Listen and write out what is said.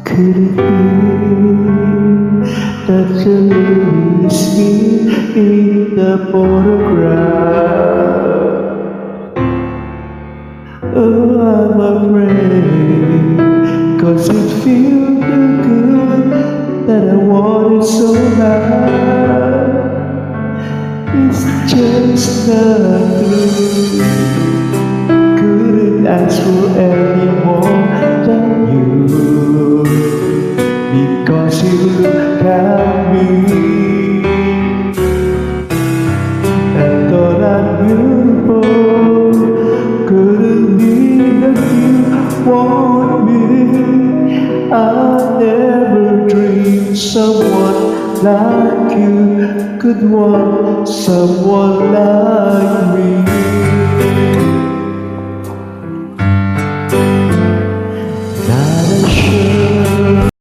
Could it be that you lose me in the photograph? Oh, I'm afraid, 'cause it feels too good that I want it so bad. It's just not true. Couldn't ask for any more than you, because you look at me and thought I'm beautiful. Couldn't be that you want me. I never dreamed someone like you could want someone like me.